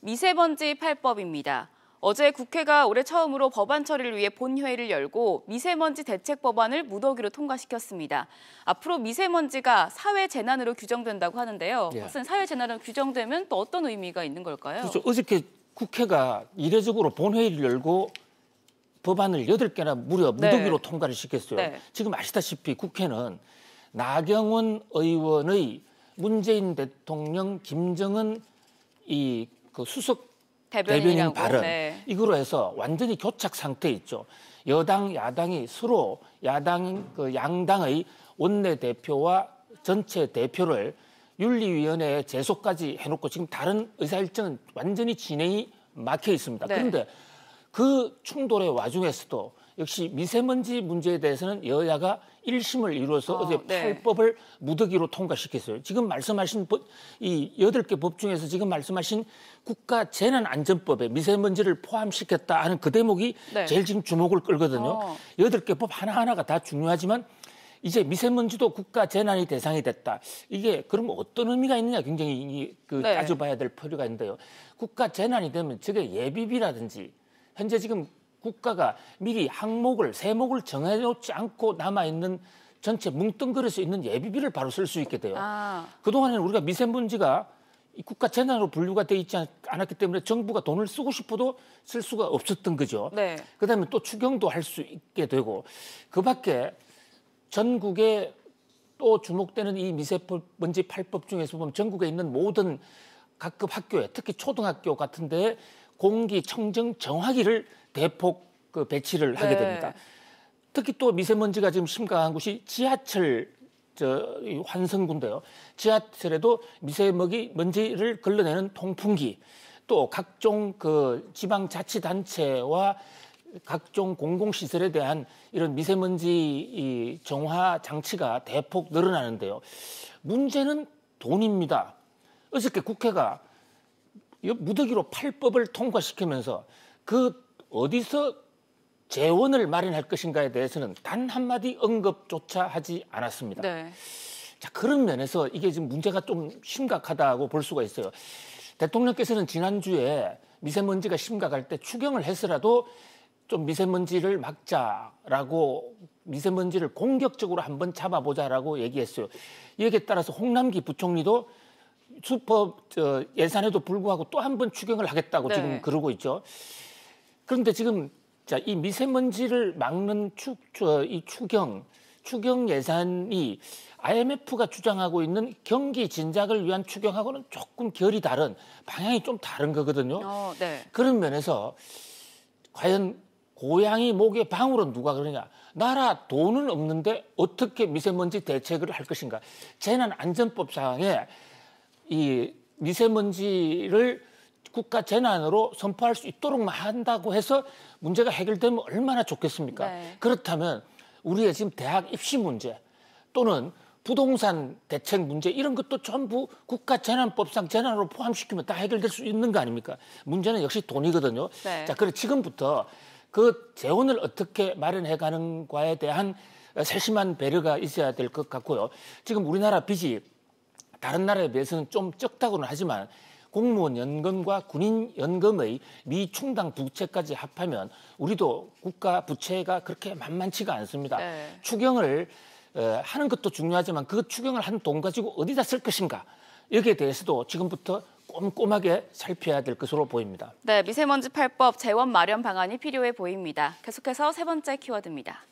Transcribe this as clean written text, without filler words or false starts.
미세먼지 8법입니다. 어제 국회가 올해 처음으로 법안 처리를 위해 본회의를 열고 미세먼지 대책 법안을 무더기로 통과시켰습니다. 앞으로 미세먼지가 사회재난으로 규정된다고 하는데요. 박사님, 사회재난으로 규정되면 또 어떤 의미가 있는 걸까요? 그렇죠. 어저께 국회가 이례적으로 본회의를 열고 법안을 8개나 무려 무더기로 통과를 시켰어요. 지금 아시다시피 국회는 나경원 의원의 문재인 대통령, 김정은 그 수석 대변인 발언 이거로 해서 완전히 교착 상태에 있죠. 여당, 야당이 서로 양당의 원내대표와 전체 대표를 윤리위원회에 제소까지 해놓고 지금 다른 의사일정은 완전히 진행이 막혀 있습니다. 그런데 그 충돌의 와중에서도 역시 미세먼지 문제에 대해서는 여야가 1심을 이루어서 어제 8법을 무더기로 통과시켰어요. 지금 말씀하신 이 8개 법 중에서 지금 말씀하신 국가재난안전법에 미세먼지를 포함시켰다 하는 그 대목이 제일 지금 주목을 끌거든요. 8개 법 하나하나가 다 중요하지만 이제 미세먼지도 국가재난이 대상이 됐다. 이게 그러면 어떤 의미가 있느냐 굉장히 따져봐야 될 필요가 있는데요. 국가재난이 되면 저게 예비비라든지 현재 지금 국가가 미리 항목을, 세목을 정해놓지 않고 남아있는 전체 뭉뚱그려서 있는 예비비를 바로 쓸 수 있게 돼요. 그동안에는 우리가 미세먼지가 국가 재난으로 분류가 돼 있지 않았기 때문에 정부가 돈을 쓰고 싶어도 쓸 수가 없었던 거죠. 그다음에 또 추경도 할 수 있게 되고 그 밖에 전국에 또 주목되는 이 미세먼지 8법 중에서 보면 전국에 있는 모든 각급 학교에 특히 초등학교 같은 데에 공기청정 정화기를 대폭 배치를 하게 됩니다. 특히 또 미세먼지가 지금 심각한 곳이 지하철 환승구인데요. 지하철에도 미세먼지를 걸러내는 통풍기, 또 각종 지방자치단체와 각종 공공시설에 대한 이런 미세먼지 정화 장치가 대폭 늘어나는데요. 문제는 돈입니다. 어저께 국회가 무더기로 8법을 통과시키면서 어디서 재원을 마련할 것인가에 대해서는 단 한마디 언급조차 하지 않았습니다. 자, 그런 면에서 이게 지금 문제가 좀 심각하다고 볼 수가 있어요. 대통령께서는 지난주에 미세먼지가 심각할 때 추경을 해서라도 좀 미세먼지를 막자라고 미세먼지를 공격적으로 한번 잡아보자라고 얘기했어요. 여기에 따라서 홍남기 부총리도 예산에도 불구하고 또 한 번 추경을 하겠다고 지금 그러고 있죠. 그런데 지금 이 미세먼지를 막는 추경 예산이 IMF가 주장하고 있는 경기 진작을 위한 추경하고는 조금 결이 다른 방향이 좀 다른 거거든요. 그런 면에서 과연 고양이 목에 방울은 누가 그러냐. 나라 돈은 없는데 어떻게 미세먼지 대책을 할 것인가. 재난안전법상에 이 미세먼지를 국가 재난으로 선포할 수 있도록만 한다고 해서 문제가 해결되면 얼마나 좋겠습니까? 그렇다면 우리의 지금 대학 입시 문제 또는 부동산 대책 문제 이런 것도 전부 국가 재난법상 재난으로 포함시키면 다 해결될 수 있는 거 아닙니까? 문제는 역시 돈이거든요. 자, 그래서 지금부터 그 재원을 어떻게 마련해 가는가에 대한 세심한 배려가 있어야 될 것 같고요. 지금 우리나라 빚이 다른 나라에 비해서는 좀 적다고는 하지만 공무원 연금과 군인 연금의 미충당 부채까지 합하면 우리도 국가 부채가 그렇게 만만치가 않습니다. 추경을 하는 것도 중요하지만 그 추경을 한 돈 가지고 어디다 쓸 것인가 여기에 대해서도 지금부터 꼼꼼하게 살펴야 될 것으로 보입니다. 미세먼지 8법 재원 마련 방안이 필요해 보입니다. 계속해서 세 번째 키워드입니다.